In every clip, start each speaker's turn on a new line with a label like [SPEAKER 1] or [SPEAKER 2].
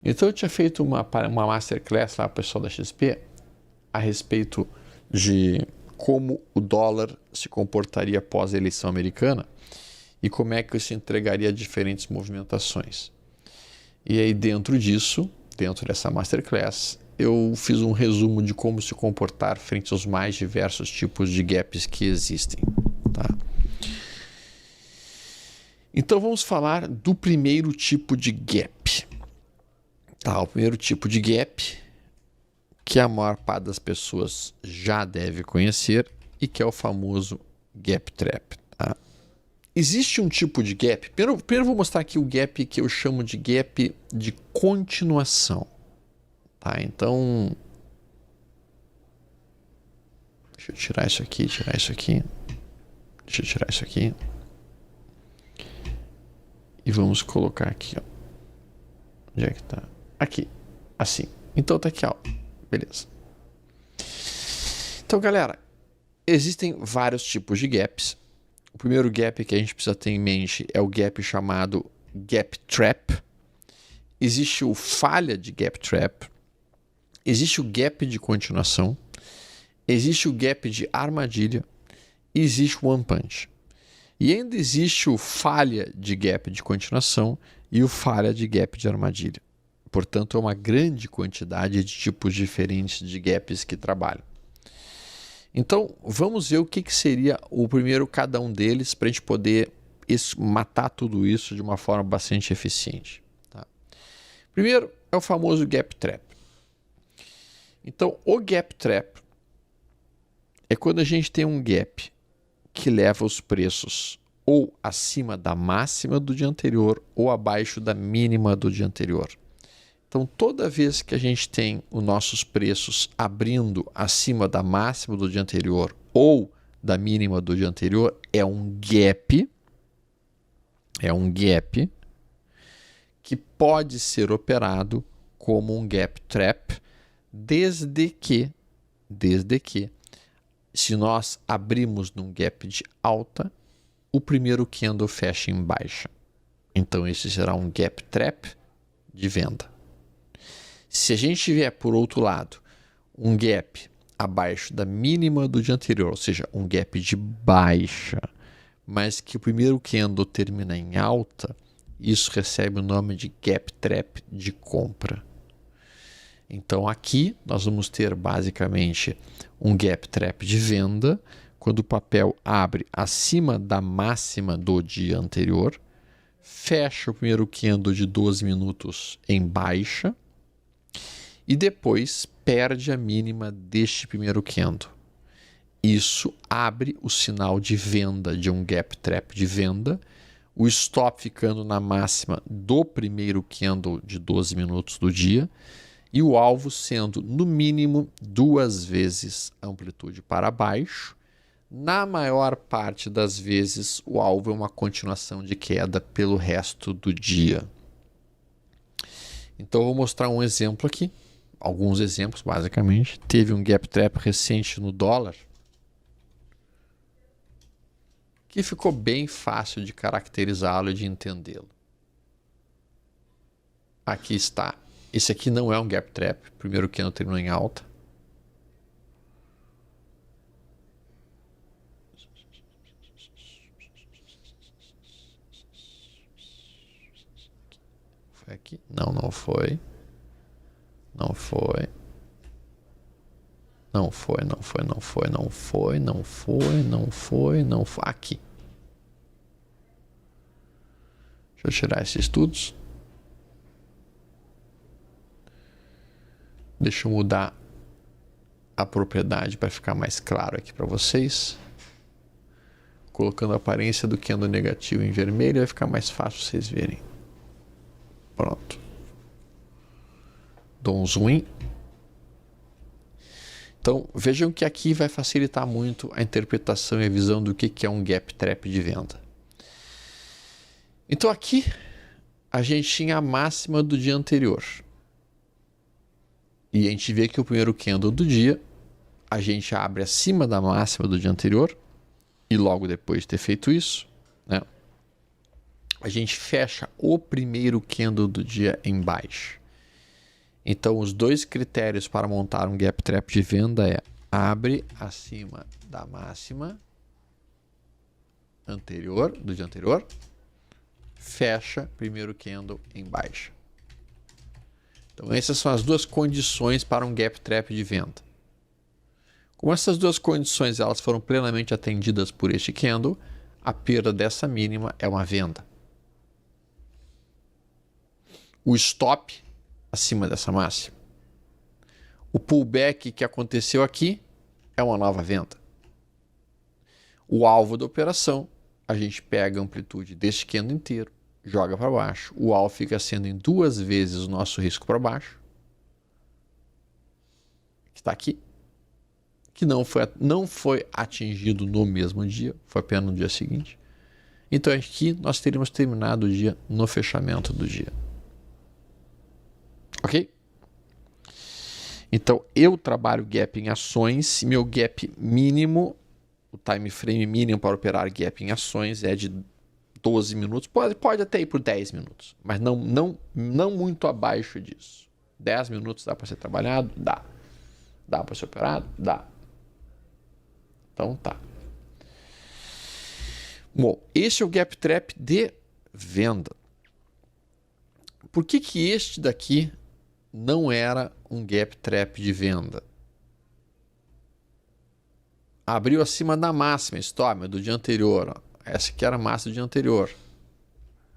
[SPEAKER 1] Então eu tinha feito uma masterclass lá para o pessoal da XP a respeito de como o dólar se comportaria após a eleição americana e como é que isso entregaria diferentes movimentações. E aí dentro dessa masterclass, eu fiz um resumo de como se comportar frente aos mais diversos tipos de gaps que existem. Tá? Então vamos falar do primeiro tipo de gap. Tá, o primeiro tipo de gap que a maior parte das pessoas já deve conhecer e que é o famoso gap trap. Tá? Existe um tipo de gap. Primeiro vou mostrar aqui o gap que eu chamo de gap de continuação. Tá? Então, deixa eu tirar isso aqui, Deixa eu tirar isso aqui. E vamos colocar aqui, ó. Onde é que tá? Aqui, assim. Então tá aqui, ó. Beleza. Então, galera, existem vários tipos de gaps. O primeiro gap que a gente precisa ter em mente é o gap chamado gap trap. Existe o falha de gap trap. Existe o gap de continuação. Existe o gap de armadilha. E existe o one punch. E ainda existe o falha de gap de continuação e o falha de gap de armadilha. Portanto, é uma grande quantidade de tipos diferentes de gaps que trabalham. Então, vamos ver o que seria o primeiro cada um deles para a gente poder matar tudo isso de uma forma bastante eficiente. Tá? Primeiro é o famoso gap trap. Então, o gap trap é quando a gente tem um gap que leva os preços ou acima da máxima do dia anterior ou abaixo da mínima do dia anterior. Então, toda vez que a gente tem os nossos preços abrindo acima da máxima do dia anterior ou da mínima do dia anterior, é um gap que pode ser operado como um gap trap, desde que se nós abrimos num gap de alta, o primeiro candle fecha em baixa. Então, esse será um gap trap de venda. Se a gente tiver, por outro lado, um gap abaixo da mínima do dia anterior, ou seja, um gap de baixa, mas que o primeiro candle termina em alta, isso recebe o nome de gap trap de compra. Então aqui nós vamos ter basicamente um gap trap de venda, quando o papel abre acima da máxima do dia anterior, fecha o primeiro candle de 12 minutos em baixa, e depois perde a mínima deste primeiro candle. Isso abre o sinal de venda de um gap trap de venda, o stop ficando na máxima do primeiro candle de 12 minutos do dia e o alvo sendo no mínimo 2 vezes a amplitude para baixo. Na maior parte das vezes, o alvo é uma continuação de queda pelo resto do dia. Então, eu vou mostrar um exemplo aqui. Alguns exemplos, basicamente. Teve um gap trap recente no dólar que ficou bem fácil de caracterizá-lo e de entendê-lo. Aqui está. Esse aqui não é um gap trap. Primeiro candle terminou em alta. Foi aqui? Não, não foi. Não foi. Não foi, não foi, não foi, não foi, não foi, não foi, não foi. Aqui. Deixa eu tirar esses estudos. Deixa eu mudar a propriedade para ficar mais claro aqui para vocês. Colocando a aparência do candle negativo em vermelho vai ficar mais fácil vocês verem. Pronto. Dou um zoom in. Então, vejam que aqui vai facilitar muito a interpretação e a visão do que é um gap trap de venda. Então, aqui a gente tinha a máxima do dia anterior. E a gente vê que o primeiro candle do dia, a gente abre acima da máxima do dia anterior. E logo depois de ter feito isso, né, a gente fecha o primeiro candle do dia em baixa. Então, os dois critérios para montar um gap trap de venda é abre acima da máxima anterior, do dia anterior, fecha primeiro candle em baixa. Então, essas são as duas condições para um gap trap de venda. Como essas duas condições elas foram plenamente atendidas por este candle, a perda dessa mínima é uma venda. O stop acima dessa máxima. O pullback que aconteceu aqui é uma nova venda. O alvo da operação, a gente pega a amplitude deste candle inteiro, joga para baixo. O alvo fica sendo em 2 vezes o nosso risco para baixo, que está aqui, que não foi atingido no mesmo dia, foi apenas no dia seguinte. Então aqui nós teríamos terminado o dia no fechamento do dia. Ok? Então eu trabalho gap em ações, meu gap mínimo, o time frame mínimo para operar gap em ações é de 12 minutos, pode até ir por 10 minutos, mas não muito abaixo disso. 10 minutos dá para ser trabalhado? Dá. Dá para ser operado? Dá. Então tá. Bom, esse é o gap trap de venda. Por que este daqui não era um gap trap de venda? Abriu acima da máxima, stop, do dia anterior. Ó. Essa aqui era a máxima do dia anterior.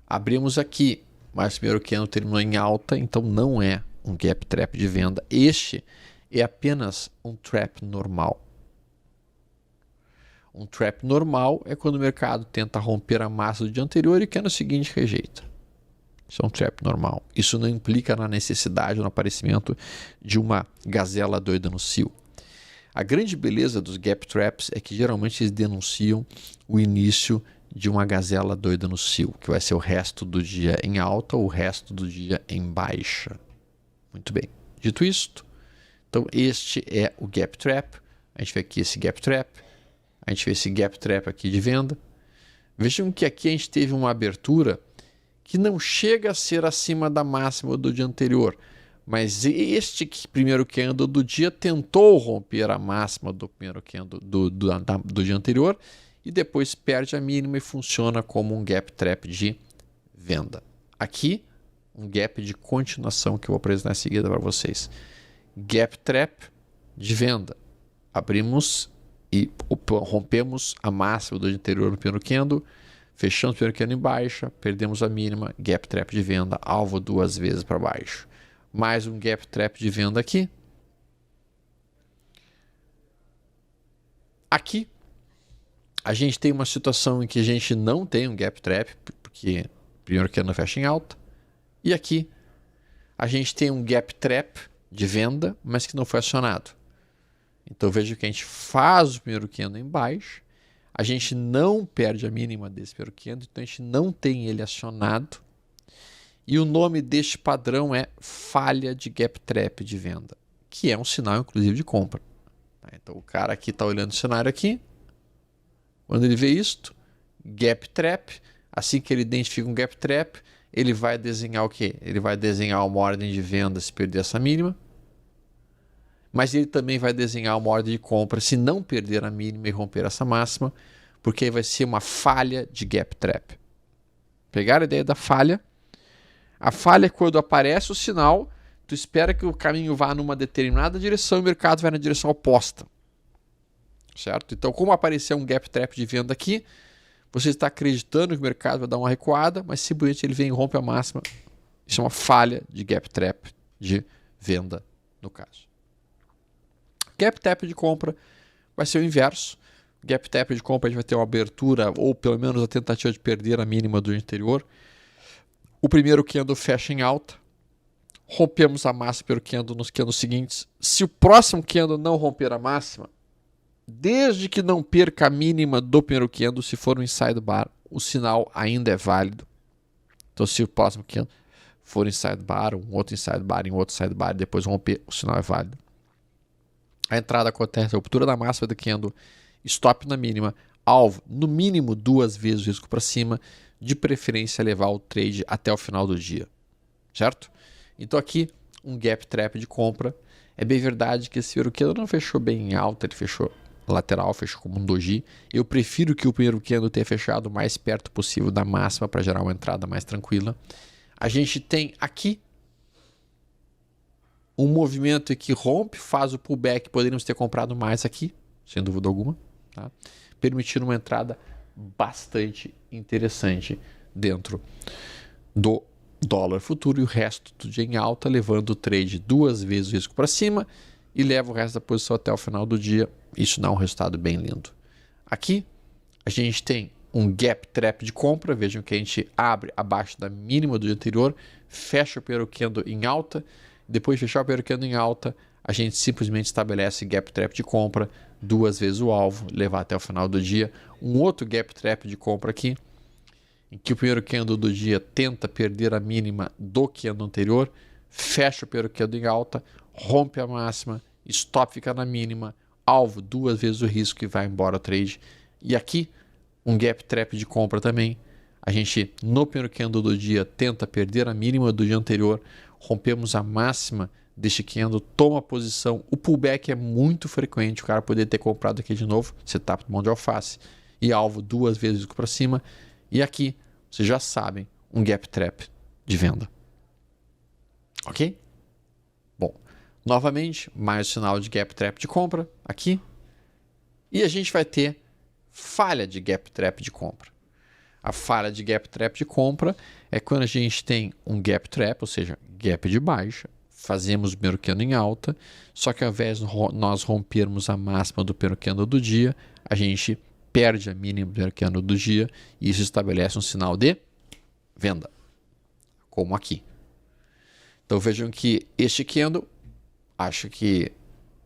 [SPEAKER 1] Abrimos aqui, mas o primeiro candle terminou em alta, então não é um gap trap de venda. Este é apenas um trap normal. Um trap normal é quando o mercado tenta romper a máxima do dia anterior e quer no seguinte rejeita. Isso é um trap normal. Isso não implica na necessidade, no aparecimento de uma gazela doida no cio. A grande beleza dos gap traps é que geralmente eles denunciam o início de uma gazela doida no cio, que vai ser o resto do dia em alta ou o resto do dia em baixa. Muito bem. Dito isto, então este é o gap trap. A gente vê aqui esse gap trap. A gente vê esse gap trap aqui de venda. Vejam que aqui a gente teve uma abertura que não chega a ser acima da máxima do dia anterior. Mas este primeiro candle do dia tentou romper a máxima do primeiro candle do dia anterior e depois perde a mínima e funciona como um gap trap de venda. Aqui, um gap de continuação que eu vou apresentar em seguida para vocês. Gap trap de venda. Abrimos e rompemos a máxima do dia anterior no primeiro candle, fechamos o primeiro candle em baixa, perdemos a mínima, gap trap de venda, alvo 2 vezes para baixo. Mais um gap trap de venda aqui. Aqui, a gente tem uma situação em que a gente não tem um gap trap, porque primeiro candle fecha em alta. E aqui, a gente tem um gap trap de venda, mas que não foi acionado. Então, veja que a gente faz o primeiro candle em baixa, a gente não perde a mínima desse primeiro candle, então a gente não tem ele acionado. E o nome deste padrão é falha de gap trap de venda, que é um sinal, inclusive, de compra. Então, o cara aqui está olhando o cenário aqui. Quando ele vê isto, gap trap, assim que ele identifica um gap trap, ele vai desenhar o quê? Ele vai desenhar uma ordem de venda se perder essa mínima, mas ele também vai desenhar uma ordem de compra se não perder a mínima e romper essa máxima, porque aí vai ser uma falha de gap trap. Pegaram a ideia da falha? A falha é quando aparece o sinal, tu espera que o caminho vá numa determinada direção e o mercado vai na direção oposta. Certo? Então, como apareceu um gap trap de venda aqui, você está acreditando que o mercado vai dar uma recuada, mas simplesmente ele vem e rompe a máxima. Isso é uma falha de gap trap de venda, no caso. Gap trap de compra vai ser o inverso. Gap trap de compra a gente vai ter uma abertura, ou pelo menos a tentativa de perder a mínima do dia anterior. O primeiro candle fecha em alta. Rompemos a máxima pelo candle nos candles seguintes. Se o próximo candle não romper a máxima, desde que não perca a mínima do primeiro candle, se for um inside bar, o sinal ainda é válido. Então, se o próximo candle for inside bar, um outro inside bar, um outro inside bar, e depois romper, o sinal é válido. A entrada acontece, a ruptura da máxima do candle, stop na mínima, alvo, no mínimo 2 vezes o risco para cima, de preferência levar o trade até o final do dia, certo? Então aqui um gap trap de compra. É bem verdade que esse primeiro candle não fechou bem em alta, ele fechou lateral, fechou como um doji. Eu prefiro que o primeiro candle tenha fechado o mais perto possível da máxima para gerar uma entrada mais tranquila. A gente tem aqui um movimento que rompe, faz o pullback, poderíamos ter comprado mais aqui, sem dúvida alguma, tá? Permitindo uma entrada bastante interessante dentro do dólar futuro e o resto do dia em alta, levando o trade 2 vezes o risco para cima e leva o resto da posição até o final do dia. Isso dá um resultado bem lindo. Aqui a gente tem um gap trap de compra. Vejam que a gente abre abaixo da mínima do dia anterior, fecha o primeiro candle em alta, depois de fechar o primeiro candle em alta, a gente simplesmente estabelece gap trap de compra, 2 vezes o alvo, levar até o final do dia. Um outro gap trap de compra aqui, em que o primeiro candle do dia tenta perder a mínima do candle anterior, fecha o primeiro candle em alta, rompe a máxima, stop fica na mínima, alvo 2 vezes o risco e vai embora o trade. E aqui, um gap trap de compra também. A gente, no primeiro candle do dia, tenta perder a mínima do dia anterior, rompemos a máxima deste candle, toma a posição. O pullback é muito frequente, o cara poderia ter comprado aqui de novo, setup do mão de alface, e alvo 2 vezes o risco para cima. E aqui, vocês já sabem, um gap trap de venda. Ok? Bom, novamente, mais sinal de gap trap de compra aqui. E a gente vai ter falha de gap trap de compra. A falha de gap trap de compra é quando a gente tem um gap trap, ou seja, gap de baixa, fazemos o primeiro candle em alta, só que ao invés de nós rompermos a máxima do primeiro candle do dia, a gente perde a mínima do primeiro candle do dia e isso estabelece um sinal de venda, como aqui. Então vejam que este candle, acho que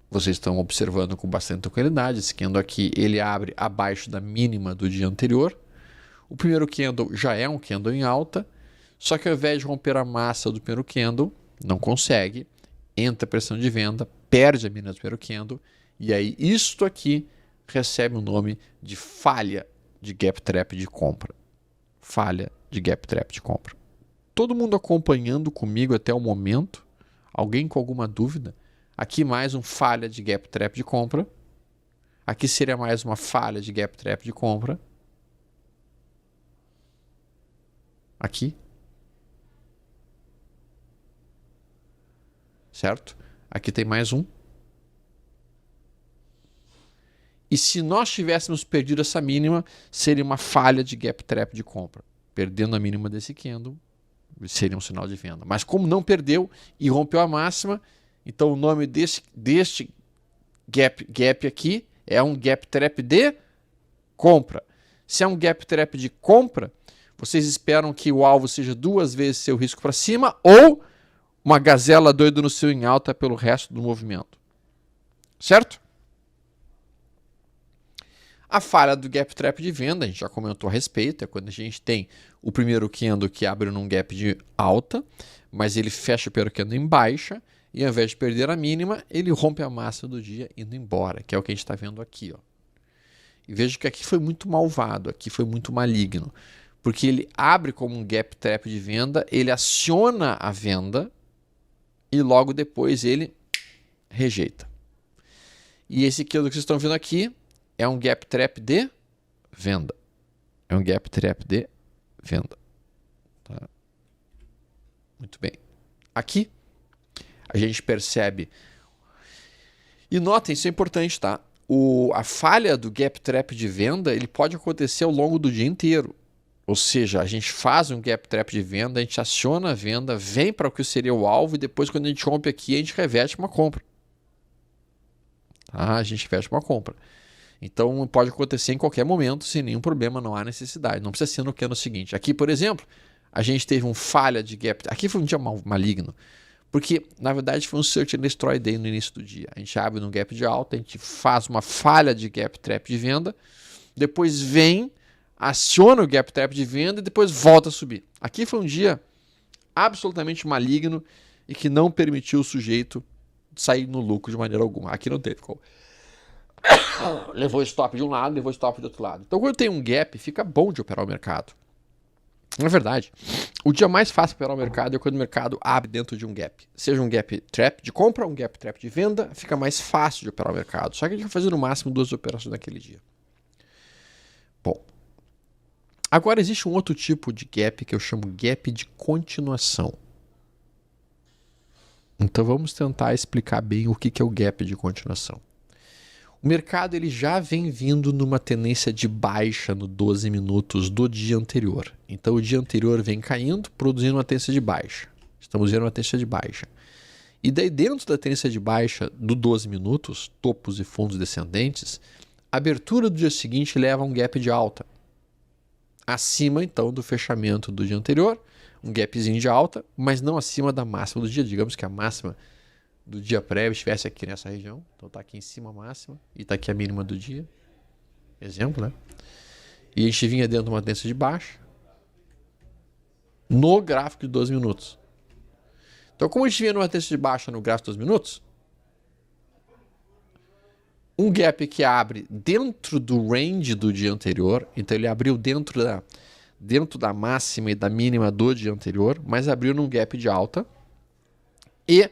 [SPEAKER 1] vocês estão observando com bastante tranquilidade, esse candle aqui, ele abre abaixo da mínima do dia anterior. O primeiro candle já é um candle em alta, só que ao invés de romper a massa do primeiro candle, não consegue, entra pressão de venda, perde a mínima do primeiro candle, e aí isto aqui recebe o nome de falha de gap trap de compra. Falha de gap trap de compra. Todo mundo acompanhando comigo até o momento? Alguém com alguma dúvida? Aqui mais um falha de gap trap de compra. Aqui seria mais uma falha de gap trap de compra. Aqui. Certo? Aqui tem mais um. E se nós tivéssemos perdido essa mínima, seria uma falha de gap trap de compra. Perdendo a mínima desse candle, seria um sinal de venda. Mas como não perdeu e rompeu a máxima, então o nome deste gap aqui é um gap trap de compra. Se é um gap trap de compra, vocês esperam que o alvo seja 2 vezes seu risco para cima ou uma gazela doida no seu em alta pelo resto do movimento. Certo? A falha do gap trap de venda, a gente já comentou a respeito, é quando a gente tem o primeiro candle que abre num gap de alta, mas ele fecha o primeiro candle em baixa, e ao invés de perder a mínima, ele rompe a massa do dia indo embora, que é o que a gente está vendo aqui. Ó. E veja que aqui foi muito malvado, aqui foi muito maligno, porque ele abre como um gap trap de venda, ele aciona a venda, e logo depois ele rejeita. E esse candle que vocês estão vendo aqui, é um gap trap de venda. É um gap trap de venda. Tá? Muito bem. Aqui, a gente percebe... E notem, isso é importante, tá? A falha do gap trap de venda, ele pode acontecer ao longo do dia inteiro. Ou seja, a gente faz um gap trap de venda, a gente aciona a venda, vem para o que seria o alvo, e depois, quando a gente rompe aqui, a gente reverte uma compra. Tá? A gente reverte uma compra. Então pode acontecer em qualquer momento, sem nenhum problema, não há necessidade. Não precisa ser no candle seguinte. Aqui, por exemplo, a gente teve um falha de gap. Aqui foi um dia maligno, porque na verdade foi um search and destroy day no início do dia. A gente abre num gap de alta, a gente faz uma falha de gap trap de venda, depois vem, aciona o gap trap de venda e depois volta a subir. Aqui foi um dia absolutamente maligno e que não permitiu o sujeito sair no lucro de maneira alguma. Aqui não teve como. Levou stop de um lado, levou stop do outro lado. Então, quando tem um gap, fica bom de operar o mercado. Na verdade, o dia mais fácil para operar o mercado é quando o mercado abre dentro de um gap. Seja um gap trap de compra, um gap trap de venda, fica mais fácil de operar o mercado. Só que a gente vai fazer no máximo 2 operações naquele dia. Bom, agora existe um outro tipo de gap que eu chamo gap de continuação. Então vamos tentar explicar bem o que é o gap de continuação. O mercado ele já vem vindo numa tendência de baixa no 12 minutos do dia anterior. Então o dia anterior vem caindo, produzindo uma tendência de baixa. Estamos vendo uma tendência de baixa. E daí dentro da tendência de baixa do 12 minutos, topos e fundos descendentes, a abertura do dia seguinte leva a um gap de alta. Acima então do fechamento do dia anterior, um gapzinho de alta, mas não acima da máxima do dia. Digamos que a máxima do dia prévio estivesse aqui nessa região. Então está aqui em cima a máxima e está aqui a mínima do dia. Exemplo, né? E a gente vinha dentro de uma tendência de baixa no gráfico de 12 minutos. Então, como a gente vinha numa tendência de baixa no gráfico de 12 minutos, um gap que abre dentro do range do dia anterior, então ele abriu dentro da máxima e da mínima do dia anterior, mas abriu num gap de alta. E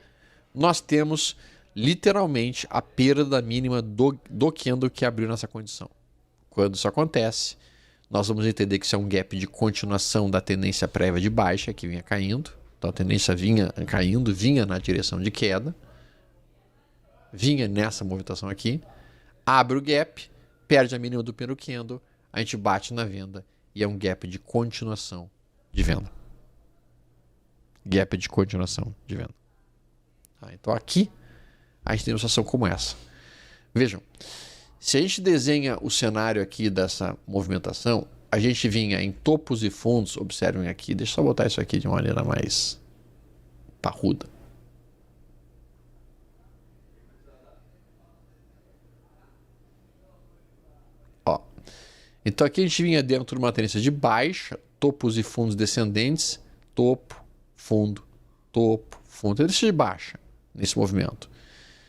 [SPEAKER 1] nós temos literalmente a perda da mínima do candle que abriu nessa condição. Quando isso acontece, nós vamos entender que isso é um gap de continuação da tendência prévia de baixa que vinha caindo. Então a tendência vinha caindo, vinha na direção de queda, vinha nessa movimentação aqui, abre o gap, perde a mínima do primeiro candle, a gente bate na venda e é um gap de continuação de venda. Gap de continuação de venda. Então aqui a gente tem uma situação como essa. Vejam, se a gente desenha o cenário aqui dessa movimentação, a gente vinha em topos e fundos, observem aqui, deixa eu só botar isso aqui de uma maneira mais parruda. Ó, então aqui a gente vinha dentro de uma tendência de baixa, topos e fundos descendentes, topo, fundo, tendência de baixa nesse movimento.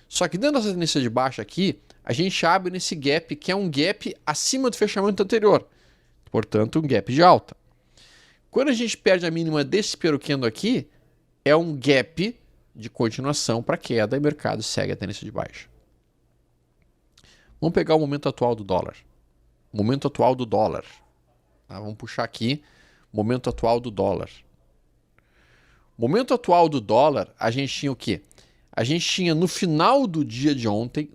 [SPEAKER 1] Só que dentro dessa tendência de baixa aqui, a gente abre nesse gap, que é um gap acima do fechamento anterior. Portanto, um gap de alta. Quando a gente perde a mínima desse peruquendo aqui, é um gap de continuação para queda e o mercado segue a tendência de baixa. Vamos pegar o momento atual do dólar. Momento atual do dólar. Vamos puxar aqui, momento atual do dólar. Momento atual do dólar, a gente tinha o quê? A gente tinha no final do dia de ontem,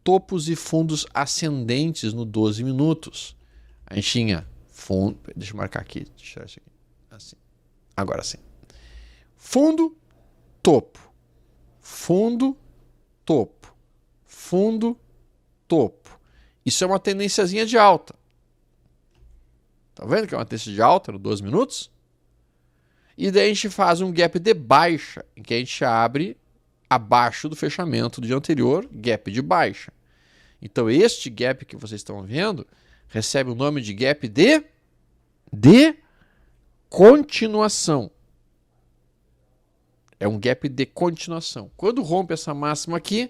[SPEAKER 1] topos e fundos ascendentes no 12 minutos. A gente tinha fundo, deixa eu marcar aqui, deixa eu tirar isso aqui. Assim. Agora sim. Fundo, topo. Fundo, topo. Fundo, topo. Isso é uma tendênciazinha de alta. Tá vendo que é uma tendência de alta no 12 minutos? E daí a gente faz um gap de baixa, em que a gente abre abaixo do fechamento do dia anterior, gap de baixa. Então este gap que vocês estão vendo recebe o nome de gap de continuação. É um gap de continuação. Quando rompe essa máxima aqui,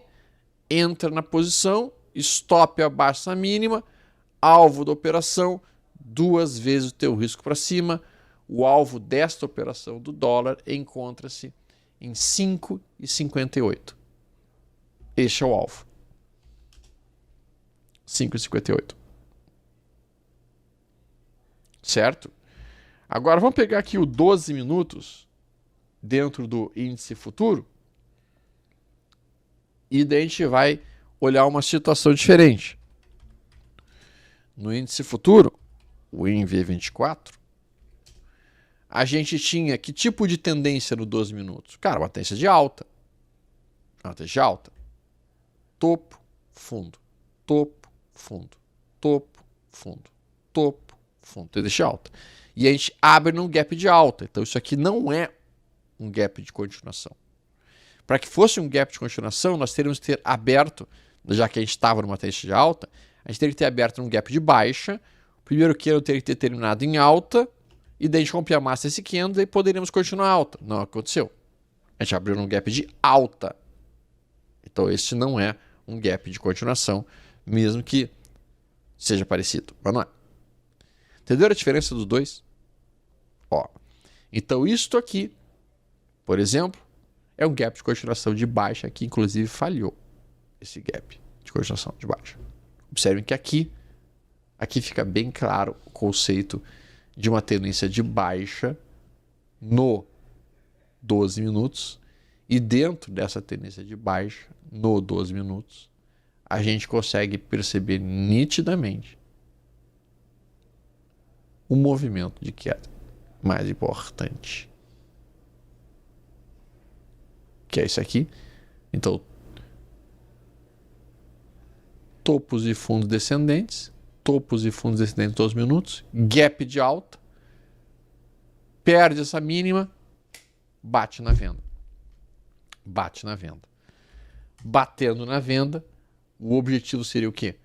[SPEAKER 1] entra na posição, stop abaixo da mínima, alvo da operação, 2 vezes o teu risco para cima. O alvo desta operação do dólar encontra-se em 5,58. Este é o alvo. 5,58. Certo? Agora vamos pegar aqui o 12 minutos dentro do índice futuro e daí a gente vai olhar uma situação diferente. No índice futuro, o INV24, a gente tinha que tipo de tendência no 12 minutos? Cara, uma tendência de alta. Uma tendência de alta. Topo, fundo. Topo, fundo. Topo, fundo. Topo, fundo. Tendência de alta. E a gente abre num gap de alta. Então isso aqui não é um gap de continuação. Para que fosse um gap de continuação, nós teríamos que ter aberto, já que a gente estava numa tendência de alta, a gente teria que ter aberto num gap de baixa. O primeiro candle teria que ter terminado em alta. E daí a gente rompia a massa desse candle e poderíamos continuar alta. Não aconteceu. A gente abriu num gap de alta. Então esse não é um gap de continuação, mesmo que seja parecido. Mas não é. Entenderam a diferença dos dois? Ó, então isto aqui, por exemplo, é um gap de continuação de baixa que inclusive falhou esse gap de continuação de baixa. Observem que aqui fica bem claro o conceito de uma tendência de baixa no 12 minutos e dentro dessa tendência de baixa no 12 minutos a gente consegue perceber nitidamente o movimento de queda mais importante, que é isso aqui. Então, topos e fundos descendentes, topos e fundos descendentes 12 minutos, gap de alta, perde essa mínima, bate na venda. Bate na venda. Batendo na venda, o objetivo seria o quê?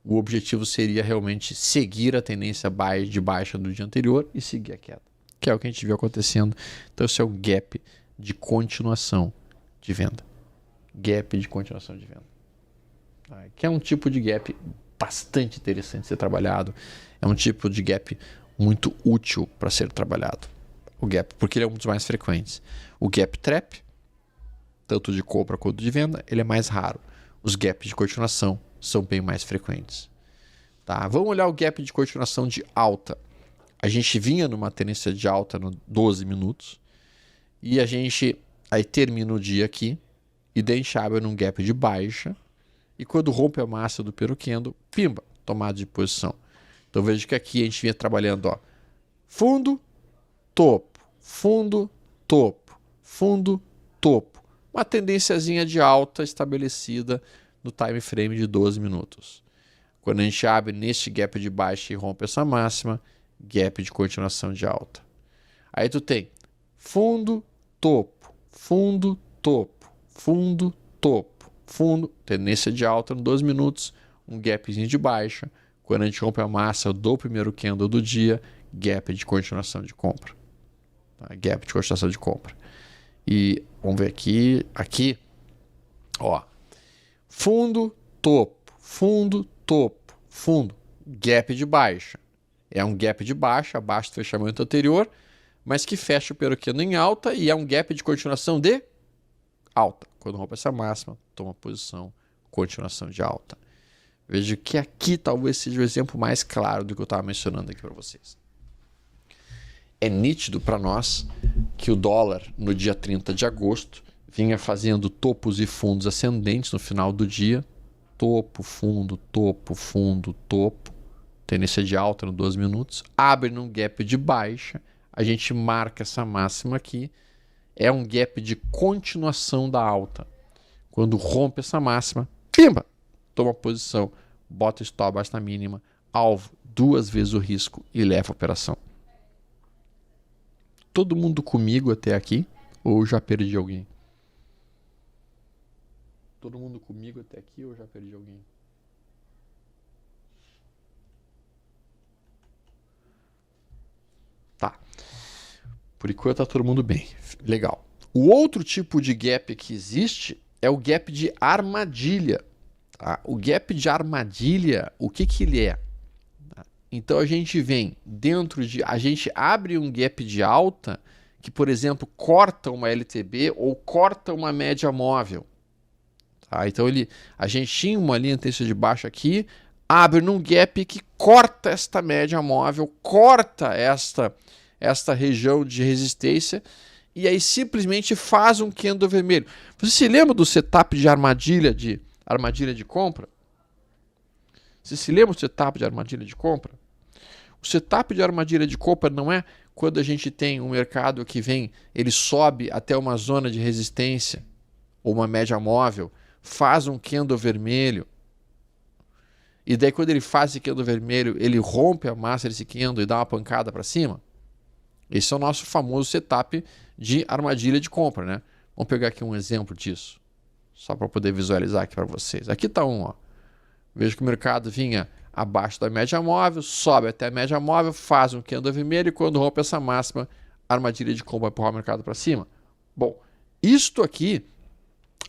[SPEAKER 1] O objetivo seria realmente seguir a tendência de baixa do dia anterior e seguir a queda, que é o que a gente viu acontecendo. Então, esse é o gap de continuação de venda. Gap de continuação de venda. Que é um tipo de gap bastante interessante de ser trabalhado. É um tipo de gap muito útil para ser trabalhado. O gap, porque ele é um dos mais frequentes. O gap trap, tanto de compra quanto de venda, ele é mais raro. Os gaps de continuação são bem mais frequentes. Tá? Vamos olhar o gap de continuação de alta. A gente vinha numa tendência de alta no 12 minutos e a gente aí termina o dia aqui e daí a gente abre num gap de baixa e quando rompe a massa do Pêro Candle, pimba, tomada de posição. Então veja que aqui a gente vinha trabalhando, ó, fundo, topo, fundo, topo, fundo, topo. Uma tendênciazinha de alta estabelecida no time frame de 12 minutos. Quando a gente abre neste gap de baixa e rompe essa máxima, gap de continuação de alta. Aí tu tem fundo, topo, fundo, topo, fundo, topo, fundo, tendência de alta no 12 minutos, um gapzinho de baixa. Quando a gente rompe a massa do primeiro candle do dia, gap de continuação de compra. Tá? Gap de continuação de compra. E vamos ver aqui, ó, fundo, topo, fundo, topo, fundo, gap de baixa. É um gap de baixa, abaixo do fechamento anterior, mas que fecha o Pêro Candle em alta e é um gap de continuação de alta. Quando rompe essa máxima, toma posição, continuação de alta. Veja que aqui talvez seja o exemplo mais claro do que eu estava mencionando aqui para vocês. É nítido para nós que o dólar, no dia 30 de agosto, vinha fazendo topos e fundos ascendentes no final do dia. Topo, fundo, topo, fundo, topo. Tendência de alta no 12 minutos. Abre num gap de baixa. A gente marca essa máxima aqui. É um gap de continuação da alta. Quando rompe essa máxima, pimba! Toma posição, bota o stop abaixo da mínima, alvo 2 vezes o risco e leva a operação. Todo mundo comigo até aqui? Ou já perdi alguém? Todo mundo comigo até aqui ou já perdi alguém? Tá. Por enquanto tá todo mundo bem. Legal. O outro tipo de gap que existe é o gap de armadilha. Tá? O gap de armadilha, o que ele é? Então a gente vem dentro de... A gente abre um gap de alta que, por exemplo, corta uma LTB ou corta uma média móvel. Tá? Então a gente tinha uma linha de tendência de baixa aqui, abre num gap que corta esta média móvel, corta esta região de resistência e aí simplesmente faz um candle vermelho. Você se lembra do setup de armadilha de compra? Você se lembra do setup de armadilha de compra? O setup de armadilha de compra não é quando a gente tem um mercado que vem, ele sobe até uma zona de resistência ou uma média móvel, faz um candle vermelho e daí quando ele faz esse candle vermelho, ele rompe a massa desse candle e dá uma pancada para cima. Esse é o nosso famoso setup de armadilha de compra, né? Vamos pegar aqui um exemplo disso, só para poder visualizar aqui para vocês. Aqui está um, ó. Veja que o mercado vinha abaixo da média móvel, sobe até a média móvel, faz um candle vermelho e quando rompe essa máxima, a armadilha de compra vai empurrar o mercado para cima. Bom, isto aqui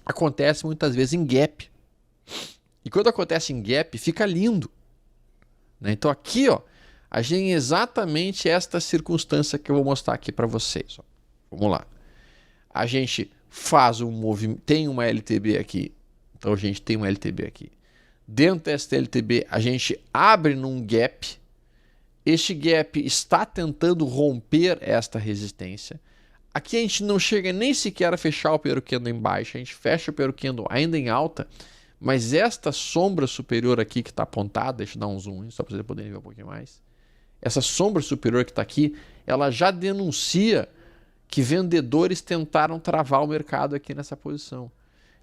[SPEAKER 1] acontece muitas vezes em gap. E quando acontece em gap, fica lindo. Né? Então aqui, ó, a gente tem exatamente esta circunstância que eu vou mostrar aqui para vocês. Ó. Vamos lá. A gente faz um movimento, tem uma LTB aqui. Então a gente tem uma LTB aqui. Dentro desta LTB, a gente abre num gap. Este gap está tentando romper esta resistência. Aqui a gente não chega nem sequer a fechar o primeiro candle em baixa. A gente fecha o primeiro candle ainda em alta. Mas esta sombra superior aqui que está apontada, deixa eu dar um zoom só para vocês poderem ver um pouquinho mais. Essa sombra superior que está aqui, ela já denuncia que vendedores tentaram travar o mercado aqui nessa posição.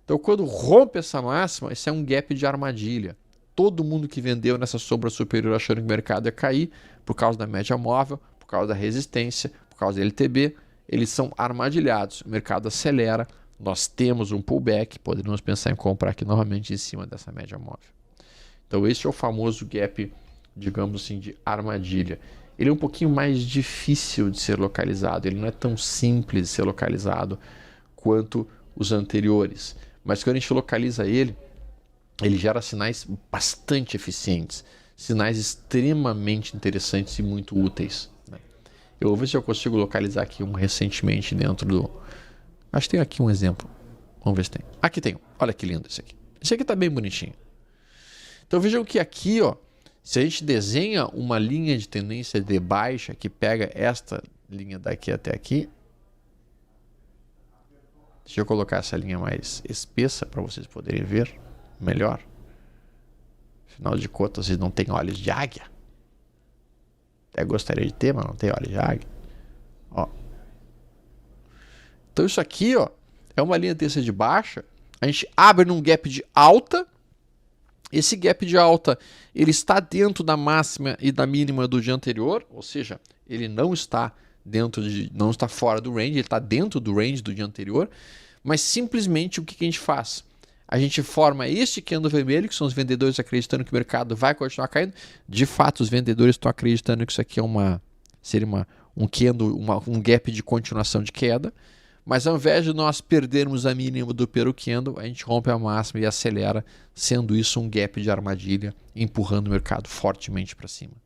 [SPEAKER 1] Então, quando rompe essa máxima, esse é um gap de armadilha. Todo mundo que vendeu nessa sombra superior achando que o mercado ia cair por causa da média móvel, por causa da resistência, por causa da LTB, eles são armadilhados. O mercado acelera, nós temos um pullback, poderíamos pensar em comprar aqui novamente em cima dessa média móvel. Então, esse é o famoso gap, digamos assim, de armadilha. Ele é um pouquinho mais difícil de ser localizado, ele não é tão simples de ser localizado quanto os anteriores. Mas quando a gente localiza ele, ele gera sinais bastante eficientes, sinais extremamente interessantes e muito úteis. Né? Eu vou ver se eu consigo localizar aqui um recentemente dentro do... Acho que tem aqui um exemplo. Vamos ver se tem. Aqui tem. Olha que lindo esse aqui. Esse aqui está bem bonitinho. Então vejam que aqui, ó, se a gente desenha uma linha de tendência de baixa que pega esta linha daqui até aqui, deixa eu colocar essa linha mais espessa para vocês poderem ver melhor. Afinal de contas, vocês não têm olhos de águia. Até gostaria de ter, mas não tem olhos de águia. Ó. Então isso aqui, ó, é uma linha de tendência de baixa. A gente abre num gap de alta. Esse gap de alta, ele está dentro da máxima e da mínima do dia anterior, ou seja, ele não está não está fora do range, ele está dentro do range do dia anterior, mas simplesmente o que a gente faz? A gente forma este candle vermelho, que são os vendedores acreditando que o mercado vai continuar caindo. De fato, os vendedores estão acreditando que isso aqui seria um candle, um gap de continuação de queda. Mas ao invés de nós perdermos a mínima do primeiro candle, a gente rompe a máxima e acelera, sendo isso um gap de armadilha, empurrando o mercado fortemente para cima.